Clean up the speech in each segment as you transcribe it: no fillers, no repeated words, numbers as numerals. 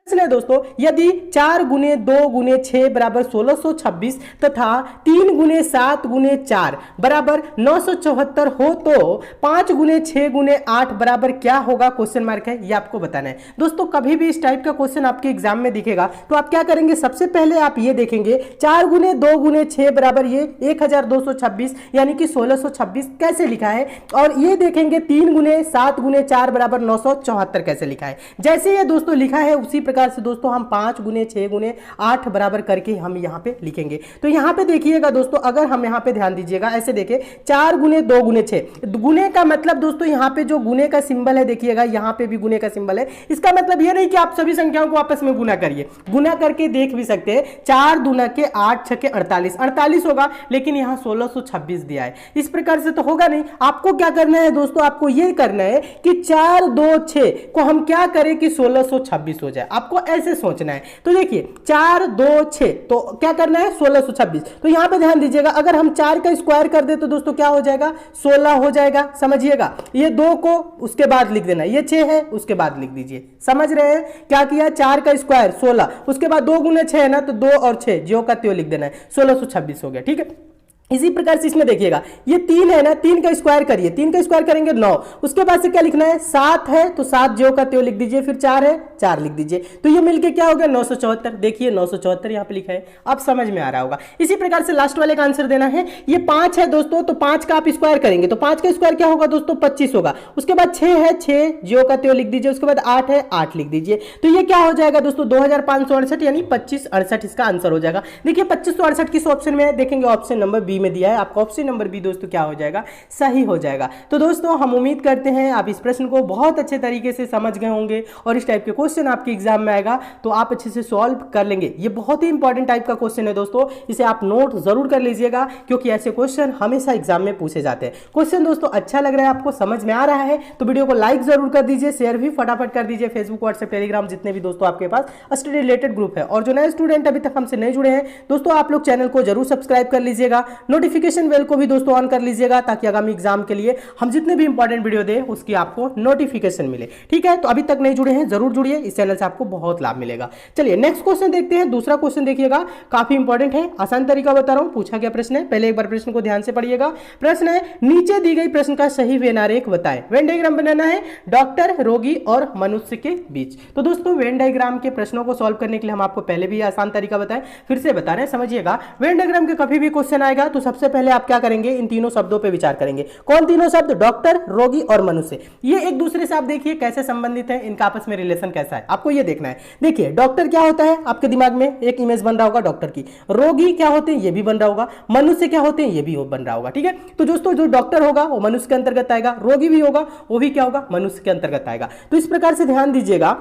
प्रश्न है दोस्तों, यदि 4 गुने 2 गुने 6 बराबर 1626 तथा 3 गुने 7 गुने 4 बराबर 974 हो तो 5 गुने 6 गुने 8 बराबर क्या होगा, क्वेश्चन मार्क है, ये आपको बताना है। दोस्तों कभी भी इस टाइप का क्वेश्चन आपके एग्जाम में दिखेगा तो आप क्या करेंगे, सबसे पहले आप ये देखेंगे 4 गुने 2 गुने 6 बराबर ये 1226 यानी कि 1626 कैसे लिखा है, और ये देखेंगे 3 गुने 7 गुने 4 बराबर 974 कैसे लिखा है। जैसे ये दोस्तों लिखा है उसी प्रकार से दोस्तों हम 5 गुने 6 गुने 8 बराबर करके हम यहाँ पे लिखेंगे। तो यहाँ पे देखिएगा दोस्तों, अगर हम यहाँ पे ध्यान दीजिएगा, ऐसे देखिए 4 गुने 2 गुने 6, गुने का मतलब दोस्तों यहाँ पे जो गुने का सिंबल है देखिएगा, यहाँ पे भी गुने का सिंबल है। इसका मतलब ये नहीं कि आप सभी संख्याओं को आपस में गुना करिए, गुना करके देख भी सकते हैं। 4 दूना के 8 छके 48, 48 होगा, लेकिन यहाँ 1626 दिया है, इस प्रकार से तो होगा नहीं। आपको क्या करना है दोस्तों, आपको ये करना है कि 4 2 6 को हम क्या करें कि 1626 हो जाए, आपको ऐसे सोचना है। तो देखिए 4 2 6 तो क्या करना है 1626। तो यहां पे ध्यान दीजिएगा, अगर हम 4 का स्क्वायर कर दे तो दोस्तों क्या हो जाएगा 16 हो जाएगा, समझिएगा। ये 2 को उसके बाद लिख देना, ये 6 है उसके बाद लिख दीजिए, समझ रहे हैं क्या किया, 4 का स्क्वायर 16, उसके बाद 2 गुने 6 है ना, तो 2 और 6 ज्यों का त्यों लिख देना है, 1626 हो गया, ठीक है। इसी प्रकार से इसमें देखिएगा ये 3 है ना, 3 का स्क्वायर करिए, 3 का स्क्वायर करेंगे 9, उसके बाद से क्या लिखना है 7 है तो 7 ज्यों का त्यों लिख दीजिए, फिर 4 है 4 लिख दीजिए, तो ये मिलके क्या हो गया 974। देखिए 974 यहाँ पे लिखा है, अब समझ में आ रहा होगा। इसी प्रकार से लास्ट वाले का आंसर देना है, ये 5 है दोस्तों, तो 5 का आप स्क्वायर करेंगे तो 5 का स्क्वायर क्या होगा दोस्तों 25 होगा, उसके बाद 6 है 6 ज्यों का त्यों लिख दीजिए, उसके बाद 8 है 8 लिख दीजिए, तो ये क्या हो जाएगा दोस्तों 2568 यानी 2568 इसका आंसर हो जाएगा। देखिए 2568 किस ऑप्शन में है, देखेंगे ऑप्शन नंबर बी में दिया है, आपका ऑप्शन नंबर बी दोस्तों क्या हो जाएगा, सही हो जाएगा। तो दोस्तों हम उम्मीद करते हैं आप इस प्रश्न को बहुत अच्छे तरीके से समझ गए होंगे और इस टाइप के क्वेश्चन आपके एग्जाम में आएगा तो आप अच्छे से सॉल्व कर लेंगे। ये बहुत ही इंपॉर्टेंट टाइप का क्वेश्चन है दोस्तों, इसे आप नोट जरूर कर लीजिएगा क्योंकि ऐसे क्वेश्चन हमेशा एग्जाम में पूछे जाते हैं। क्वेश्चन दोस्तों अच्छा लग रहा है, आपको समझ में आ रहा है तो वीडियो को लाइक जरूर कर दीजिए, शेयर भी फटाफट कर दीजिए, फेसबुक व्हाट्सएप टेलीग्राम जितने भी दोस्तों आपके पास स्टडी रिलेटेड ग्रुप है। और जो नए स्टूडेंट अभी तक हमसे नहीं जुड़े हैं दोस्तों, आप लोग चैनल को जरूर सब्सक्राइब कर लीजिएगा, नोटिफिकेशन बेल को भी दोस्तों ऑन कर लीजिएगा ताकि आगामी एग्जाम के लिए हम जितने भी इंपॉर्टेंट वीडियो दें उसकी आपको नोटिफिकेशन मिले, ठीक है। तो अभी तक नहीं जुड़े हैं जरूर जुड़िए, इस चैनल से आपको बहुत लाभ मिलेगा। चलिए नेक्स्ट क्वेश्चन देखते हैं। दूसरा क्वेश्चन देखिएगा, काफी इंपॉर्टेंट है, आसान तरीका बता रहा हूं, पूछा गया प्रश्न है, पहले एक बार प्रश्न को ध्यान से पढ़िएगा। प्रश्न है नीचे दी गई प्रश्न का सही वेन आरेख बताएं। वेन डायग्राम बनाना है डॉक्टर, रोगी और मनुष्य के बीच। तो दोस्तों वेन डायग्राम के प्रश्नों को सॉल्व करने के लिए हम आपको पहले भी आसान तरीका बताएं, फिर से बता रहे हैं, समझिएगा। वेन डायग्राम के कभी भी क्वेश्चन आएगा तो सबसे पहले आप क्या करेंगे, इन तीनों शब्दों पे विचार करेंगे। कौन तीनों शब्द, डॉक्टर, रोगी और मनुष्य, ये एक दूसरे से आप देखिए कैसे संबंधित है, इनका आपस में रिलेशन कैसा है, आपको ये देखना है। देखिए डॉक्टर क्या होता है, आपके दिमाग में एक इमेज बन रहा होगा डॉक्टर की, रोगी क्या होते हैं ये भी बन रहा होगा, मनुष्य क्या होते हैं ये भी बन रहा होगा, ठीक है। तो दोस्तों जो डॉक्टर होगा वो मनुष्य के अंतर्गत आएगा, रोगी भी होगा वो भी क्या होगा मनुष्य के अंतर्गत आएगा। तो इस प्रकार से ध्यान दीजिएगा,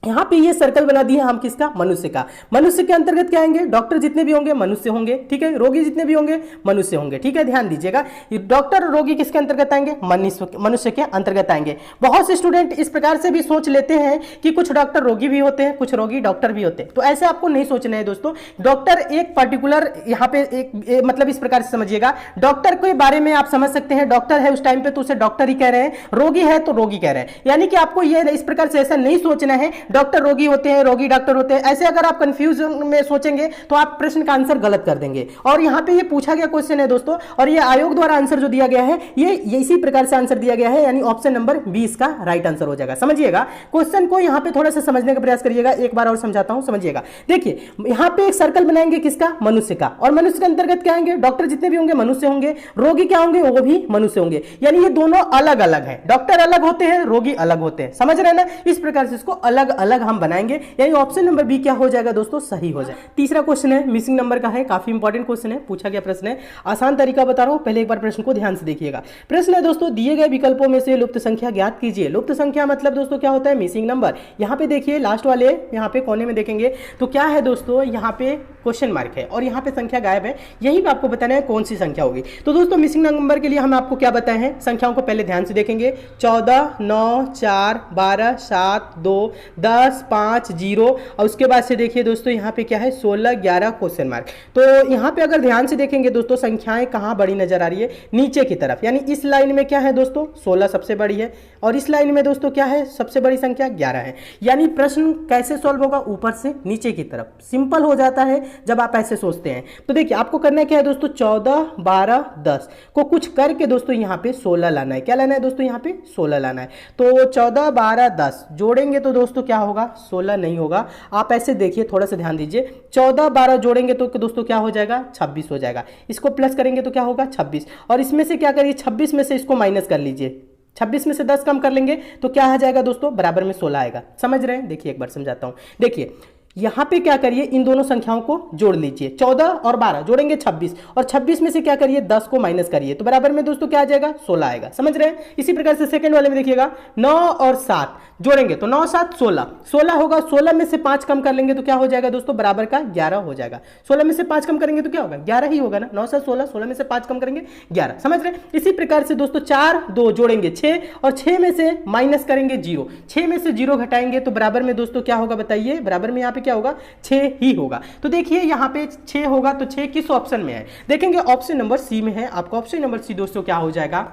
यहां पे ये सर्कल बना दिया हम किसका, मनुष्य का। मनुष्य के अंतर्गत क्या आएंगे, डॉक्टर जितने भी होंगे मनुष्य होंगे, ठीक है, रोगी जितने भी होंगे मनुष्य होंगे, ठीक है। ध्यान दीजिएगा डॉक्टर और रोगी किसके अंतर्गत आएंगे, मनुष्य के अंतर्गत आएंगे। बहुत से स्टूडेंट इस प्रकार से भी सोच लेते हैं कि कुछ डॉक्टर रोगी भी होते हैं, कुछ रोगी डॉक्टर भी होते हैं, तो ऐसे आपको नहीं सोचना है दोस्तों। डॉक्टर एक पर्टिकुलर यहाँ पे एक मतलब इस प्रकार से समझिएगा, डॉक्टर के बारे में आप समझ सकते हैं, डॉक्टर है उस टाइम पे तो उसे डॉक्टर ही कह रहे हैं, रोगी है तो रोगी कह रहे हैं, यानी कि आपको ये इस प्रकार से ऐसा नहीं सोचना है डॉक्टर रोगी होते हैं रोगी डॉक्टर होते हैं। ऐसे अगर आप कंफ्यूजन में सोचेंगे तो आप प्रश्न का आंसर गलत कर देंगे। और यहां पे ये पूछा गया क्वेश्चन है दोस्तों, और ये आयोग द्वारा आंसर जो दिया गया है ये इसी प्रकार से आंसर दिया गया है, यानी ऑप्शन नंबर 20 का राइट आंसर हो जाएगा। समझिएगा क्वेश्चन को यहां पे थोड़ा सा समझने का प्रयास करिएगा, एक बार और समझाता हूं, समझिएगा। देखिए यहां पे एक सर्कल बनाएंगे किसका, मनुष्य का, और मनुष्य के अंतर्गत क्या आएंगे, डॉक्टर जितने भी होंगे मनुष्य होंगे, रोगी क्या होंगे वो भी मनुष्य होंगे, यानी ये दोनों अलग अलग है, डॉक्टर अलग होते हैं रोगी अलग होते हैं, समझ रहे हैं ना। इस प्रकार से इसको अलग अलग हम बनाएंगे, यानी ऑप्शन नंबर बी क्या हो जाएगा दोस्तों, सही हो जाए। तीसरा क्वेश्चन है मिसिंग नंबर का है, काफी इंपॉर्टेंट क्वेश्चन है, पूछा गया प्रश्न है, आसान तरीका बता रहा हूं, पहले एक बार प्रश्न को ध्यान से देखिएगा। प्रश्न है दोस्तों दिए गए विकल्पों में से लुप्त संख्या ज्ञात कीजिए। लुप्त संख्या मतलब दोस्तों क्या होता है, मिसिंग नंबर। यहां पे देखिए लास्ट वाले यहां पे कोने में देखेंगे तो क्या है दोस्तों, यहां पे क्वेश्चन मार्क है और यहाँ पे संख्या गायब है, यहीं पे आपको बताना है कौन सी संख्या होगी। तो दोस्तों मिसिंग नंबर के लिए हम आपको क्या बताए हैं, संख्याओं को पहले ध्यान से देखेंगे, 14, 9, 4, 12, 7, 2, 10, 5, 0 और उसके बाद से देखिए दोस्तों यहाँ पे क्या है 16, 11 क्वेश्चन मार्क। तो यहाँ पे अगर ध्यान से देखेंगे दोस्तों संख्याएं कहाँ बड़ी नजर आ रही है, नीचे की तरफ, यानी इस लाइन में क्या है दोस्तों 16 सबसे बड़ी है और इस लाइन में दोस्तों क्या है सबसे बड़ी संख्या 11 है। यानी प्रश्न कैसे सॉल्व होगा, ऊपर से नीचे की तरफ, सिंपल हो जाता है जब आप ऐसे सोचते हैं। तो देखिए आपको करना क्या है दोस्तों 14, 12, 10 को कुछ करके दोस्तों यहाँ पे 16 लाना है। क्या लाना है दोस्तों यहाँ पे 16 लाना है। तो 14, 12, 10 जोड़ेंगे तो दोस्तों क्या होगा 16 नहीं होगा। आप ऐसे देखिए, थोड़ा सा ध्यान दीजिए, 14, 12 जोड़ेंगे तो दोस्तों क्या हो जाएगा 26 हो जाएगा। इसको प्लस करेंगे तो क्या होगा 26 और इसमें से क्या करिए 26 में से इसको माइनस कर लीजिए, 26 में से 10 कम कर लेंगे तो क्या आ जाएगा दोस्तों बराबर में 16 आएगा। समझ रहे हैं, देखिए एक बार समझाता हूं। देखिए यहां पे क्या करिए इन दोनों संख्याओं को जोड़ लीजिए, 14 और 12 जोड़ेंगे 26 और 26 में से क्या करिए 10 को माइनस करिए तो बराबर में दोस्तों क्या आ जाएगा 16 आएगा। समझ रहे हैं। इसी प्रकार से सेकंड वाले में देखिएगा 9 और 7 जोड़ेंगे तो 9, 7, 16, 16 होगा। 16 में से 5 कम कर लेंगे तो क्या हो जाएगा दोस्तों बराबर का 11 हो जाएगा। 16 में से 5 कम करेंगे तो क्या होगा 11 ही होगा ना, 9, 7, 16, 16 में से 5 कम करेंगे 11। समझ रहे हैं। इसी प्रकार से दोस्तों 4, 2 जोड़ेंगे 6 और 6 में से माइनस करेंगे 0, 6 में से 0 घटाएंगे तो बराबर में दोस्तों क्या होगा बताइए, बराबर में यहाँ पे क्या होगा 6 ही होगा। तो देखिए यहाँ पे 6 होगा तो 6 किस ऑप्शन में है, देखेंगे ऑप्शन नंबर सी में है। आपका ऑप्शन नंबर सी दोस्तों क्या हो जाएगा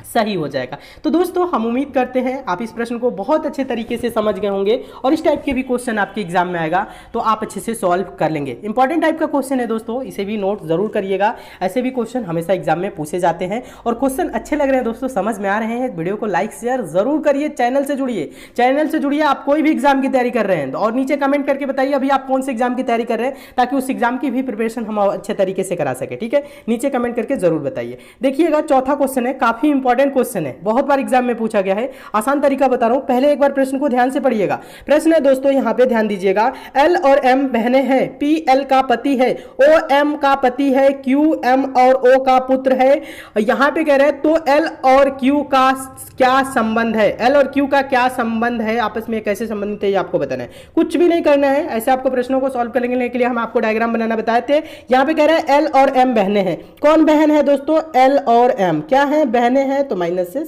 सही हो जाएगा। तो दोस्तों हम उम्मीद करते हैं आप इस प्रश्न को बहुत अच्छे तरीके से समझ गए होंगे और इस टाइप के भी क्वेश्चन आपके एग्जाम में आएगा तो आप अच्छे से सॉल्व कर लेंगे। इंपॉर्टेंट टाइप का क्वेश्चन है दोस्तों, इसे भी नोट जरूर करिएगा। ऐसे भी क्वेश्चन हमेशा एग्जाम में पूछे जाते हैं और क्वेश्चन अच्छे लग रहे हैं दोस्तों, समझ में आ रहे हैं, वीडियो को लाइक शेयर जरूर करिए, चैनल से जुड़िए, चैनल से जुड़िए। आप कोई भी एग्जाम की तैयारी कर रहे हैं और नीचे कमेंट करके बताइए अभी आप कौन से एग्जाम की तैयारी कर रहे हैं ताकि उस एग्जाम की भी प्रिपरेशन हम अच्छे तरीके से करा सके। ठीक है, नीचे कमेंट करके जरूर बताइए। देखिएगा चौथा क्वेश्चन है, काफी इंपॉर्टेंट क्वेश्चन है, बहुत बार एग्जाम में पूछा गया है। आसान तरीका बता रहा हूं, पहले एक बार प्रश्न को ध्यान से पढ़िएगा। प्रश्न है दोस्तों यहां पे ध्यान दीजिएगा, एल और एम बहनें हैं, पी एल का पति है, ओ एम का पति है, क्यू एम और ओ का पुत्र है। यहां पे कह रहे हैं तो एल और क्यू का क्या संबंध है, एल और क्यू का क्या संबंध है, आपस में कैसे संबंधित है ये आपको बताना है। कुछ भी नहीं करना है, ऐसे आपको प्रश्नों को सॉल्व करने के लिए हम आपको डायग्राम बनाना बताए थे। यहां पे कह रहे हैं एल और एम बहनें हैं, कौन बहन है दोस्तों एल और एम, क्या है बहनें हैं तो माइनस से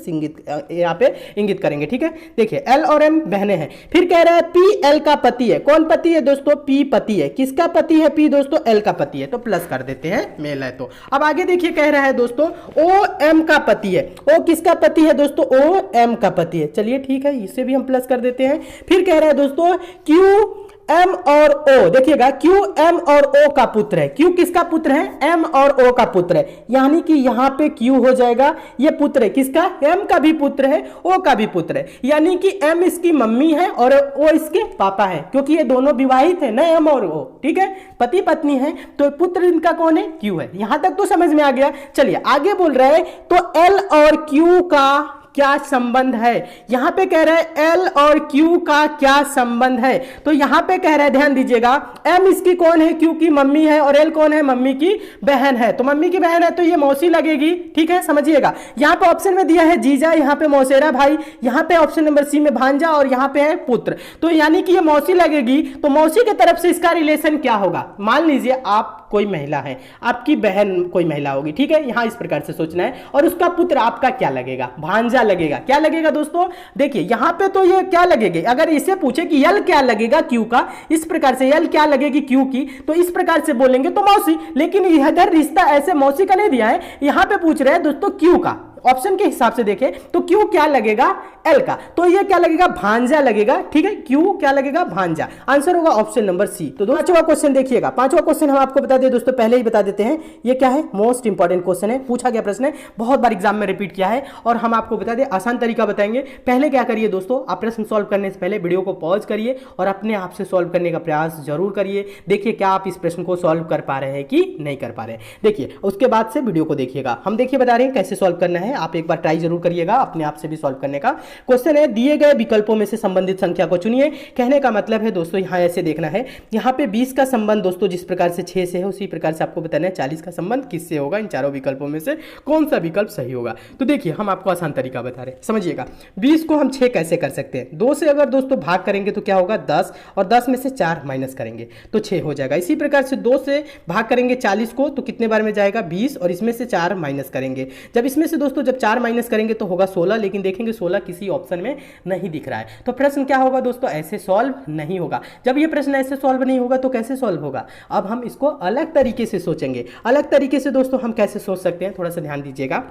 यहाँ पे इंगित करेंगे। ठीक है, देखिए एल और एम बहनें हैं। फिर कह रहा है पी एल का पति है, कौन पति है दोस्तों पी पति है, किसका पति है पी दोस्तों एल का पति है, तो प्लस कर देते हैं मेल है तो। अब आगे देखिए कह रहा है दोस्तों ओ एम का पति है, ओ किसका पति है दोस्तों ओ एम का पति है, चलिए ठीक है इसे भी हम प्लस कर देते हैं। फिर कह रहा है दोस्तों क्यू एम और ओ, देखिएगा क्यू एम और ओ का पुत्र है, क्यू किसका पुत्र है एम और ओ का पुत्र है, यानी कि यहां पे क्यू हो जाएगा, ये पुत्र है किसका एम का भी पुत्र है ओ का भी पुत्र है, यानी कि एम इसकी मम्मी है और ओ इसके पापा है, क्योंकि ये दोनों विवाहित है ना एम और ओ। ठीक है, पति पत्नी है तो पुत्र इनका कौन है क्यू है। यहां तक तो समझ में आ गया। चलिए आगे बोल रहे हैं तो एल और क्यू का क्या संबंध है, यहां पे कह रहा है एल और क्यू का क्या संबंध है, तो यहां पे कह रहा है ध्यान दीजिएगा एम इसकी कौन है क्यू की मम्मी है और एल कौन है मम्मी की बहन है, तो मम्मी की बहन है तो ये मौसी लगेगी। ठीक है, समझिएगा। यहां पे ऑप्शन में दिया है जीजा, यहां पे मौसेरा भाई, यहां पे ऑप्शन नंबर सी में भांजा और यहां पे है पुत्र, तो यानी कि ये मौसी लगेगी, तो मौसी की तरफ से इसका रिलेशन क्या होगा। मान लीजिए आप कोई महिला है, आपकी बहन कोई महिला होगी, ठीक है, यहां इस प्रकार से सोचना है, और उसका पुत्र आपका क्या लगेगा भांजा लगेगा। क्या लगेगा दोस्तों, देखिए यहां पे तो ये क्या लगेगी, अगर इसे पूछे कि यल क्या लगेगा क्यू का, इस प्रकार से यल क्या लगेगी क्यू की, तो इस प्रकार से बोलेंगे तो मौसी, लेकिन इधर रिश्ता ऐसे मौसी का नहीं दिया है, यहां पे पूछ रहे हैं दोस्तों क्यू का। ऑप्शन के हिसाब से देखें तो क्यू क्या लगेगा एल का, तो ये क्या लगेगा भांजा लगेगा। ठीक है, क्यू क्या लगेगा भांजा, आंसर होगा ऑप्शन नंबर सी। तो पांचवा क्वेश्चन देखिएगा, पांचवा क्वेश्चन हम आपको बता दें दोस्तों, पहले ही बता देते हैं ये क्या है, मोस्ट इंपॉर्टेंट क्वेश्चन है, पूछा गया प्रश्न है, बहुत बार एग्जाम में रिपीट किया है और हम आपको बता दें आसान तरीका बताएंगे। पहले क्या करिए दोस्तों, आप प्रश्न सॉल्व करने से पहले वीडियो को पॉज करिए और अपने आप से सॉल्व करने का प्रयास जरूर करिए, देखिए क्या आप इस प्रश्न को सॉल्व कर पा रहे हैं कि नहीं कर पा रहे हैं। देखिए उसके बाद से वीडियो को देखिएगा, हम देखिए बता रहे हैं कैसे सॉल्व करना है, आप एक बार ट्राई जरूर करिएगा अपने आप से भी सॉल्व करने का। क्वेश्चन है दिए गए विकल्पों में से संबंधित संख्या को चुनिए। कहने का मतलब है दोस्तों यहाँ ऐसे देखना है, यहाँ पे 20 का संबंध दोस्तों जिस प्रकार से 6 से है उसी प्रकार से आपको बताना है 40 का संबंध किससे होगा, इन चारों विकल्पों में से कौन सा विकल्प सही होगा। तो देखिए हम आपको आसान तरीका बता रहे हैं, समझिएगा। 20 को हम 6 कैसे कर सकते हैं, 2 से अगर दोस्तों भाग करेंगे तो क्या होगा 10, और 10 में से 4 माइनस करेंगे तो 6 हो जाएगा। इसी प्रकार से 2 से भाग करेंगे 40 को तो कितने बार में जाएगा 20, और इसमें से 4 माइनस करेंगे। जब इसमें से दोस्तों जब 4 माइनस करेंगे तो होगा 16, लेकिन देखेंगे 16 किसी ऑप्शन में नहीं दिख रहा है। तो प्रश्न क्या होगा दोस्तों, ऐसे सॉल्व नहीं होगा। जब ये प्रश्न ऐसे सॉल्व नहीं होगा तो कैसे सॉल्व होगा, अब हम इसको अलग तरीके से सोचेंगे। अलग तरीके से दोस्तों हम कैसे सोच सकते हैं, थोड़ा सा ध्यान दीजिएगा।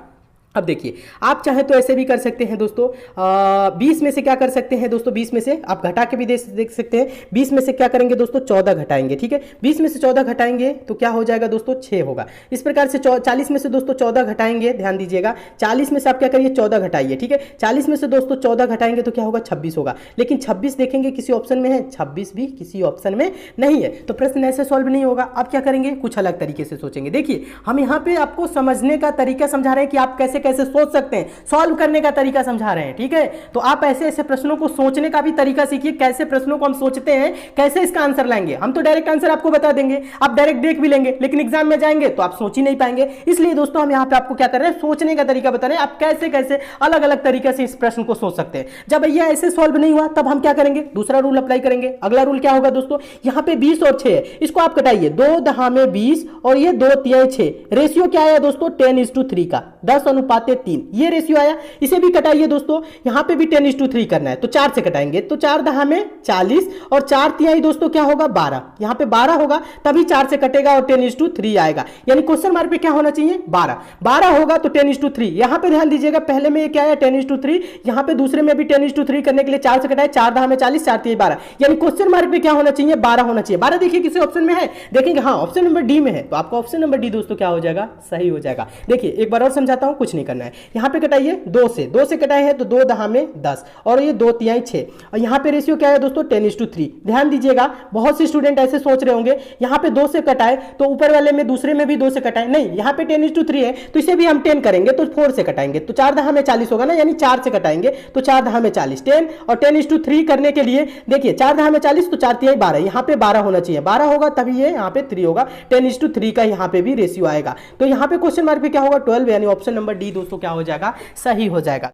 अब देखिए आप चाहे तो ऐसे भी कर सकते हैं दोस्तों, 20 में से क्या कर सकते हैं दोस्तों, 20 में से आप घटा के भी देख सकते हैं। 20 में से क्या करेंगे दोस्तों 14 घटाएंगे, ठीक है। 20 में से 14 घटाएंगे तो क्या हो जाएगा दोस्तों 6 होगा। इस प्रकार से 40 में से दोस्तों 14 घटाएंगे, ध्यान दीजिएगा 40 में से आप क्या करिए 14 घटाइए, ठीक है। 40 में से दोस्तों 14 घटाएंगे तो क्या होगा 26 होगा, लेकिन 26 देखेंगे किसी ऑप्शन में है, 26 भी किसी ऑप्शन में नहीं है। तो प्रश्न ऐसे सॉल्व नहीं होगा। आप क्या करेंगे, कुछ अलग तरीके से सोचेंगे। देखिए हम यहाँ पे आपको समझने का तरीका समझा रहे हैं कि आप कैसे कैसे सोच सकते हैं, सॉल्व करने का तरीका समझा रहे हैं, ठीक है। तो आप ऐसे ऐसे प्रश्नों को सोचने का भी तरीका सीखिए, कैसे प्रश्नों को हम सोचते हैं, कैसे इसका आंसर लाएंगे। हम तो डायरेक्ट आंसर आपको बता देंगे, आप डायरेक्ट देख भी लेंगे, लेकिन एग्जाम में जाएंगे तो आप सोच ही नहीं पाएंगे। इसलिए दोस्तों हम यहाँ पे आपको क्या कर रहे हैं, सोचने का तरीका बता रहे हैं, आप कैसे कैसे अलग अलग तरीके से इस प्रश्न को सोच सकते हैं। जब भैया ऐसे सॉल्व नहीं हुआ तब हम क्या करेंगे, दूसरा रूल अप्लाई करेंगे। अगला रूल क्या होगा दोस्तों, यहाँ पे 20 और 6 है, इसको आप कटाइए, 2 दहा में 20 और ये 2 तिहाई 6, रेशियो क्या आया दोस्तों 10:3 का, 10:3 ये रेशियो आया। इसे भी कटाइए दोस्तों, यहां पे भी 10:3 करना है तो 4 से कटाएंगे तो 4 दहा में 40 और 4 तिहाई दोस्तों क्या होगा 12, यहां पे 12 होगा तभी 4 से कटेगा और 10:3 आएगा। यानी क्वेश्चन मार्क पे क्या होना चाहिए 12 होगा तो 10:3। यहां पे ध्यान दीजिएगा पहले में क्या आया 10:3, यहां पे दूसरे में भी 10:3 करने के लिए 4 से कटाए, 4 दहा में 40, 4 तिहाई 12, यानी क्वेश्चन मार्क पे क्या होना चाहिए 12 होना चाहिए। 12 देखिए किसी ऑप्शन में है, देखेंगे हाँ ऑप्शन नंबर डी में है, तो आपका ऑप्शन नंबर डी दोस्तों क्या हो जाएगा सही हो जाएगा। देखिए एक बार और समझाता हूं, कुछ नहीं करना है। यहां पे कटाइए 2 से कटाए हैं तो 2 दहा में 10 और ये 2 तिहाई 6, और यहाँ पे रेशियो क्या है दोस्तों 10:3। ध्यान दीजिएगा बहुत से स्टूडेंट ऐसे सोच रहे होंगे यहाँ पे 2 से कटाए तो ऊपर वाले में दूसरे में भी 2 से कटाए, नहीं यहाँ पे 10:3 है तो इसे भी हम 10 करेंगे तो 4 से कटाएंगे तो 4 दहा में 40 होगा ना, यानी 4 से कटाएंगे तो 4 दहा में 40, 10 और 10:3 करने के लिए देखिए 4 दहा में 40 तो 4 तिहाई 12, यहाँ पे 12 होना चाहिए, 12 होगा तभी ये यहाँ पे 3 होगा, 10:3 का यहाँ पे भी रेशियो आएगा। तो यहाँ पे क्वेश्चन मार्क पे क्या होगा 12, यानी ऑप्शन नंबर डी दोस्तों क्या हो जाएगा सही हो जाएगा।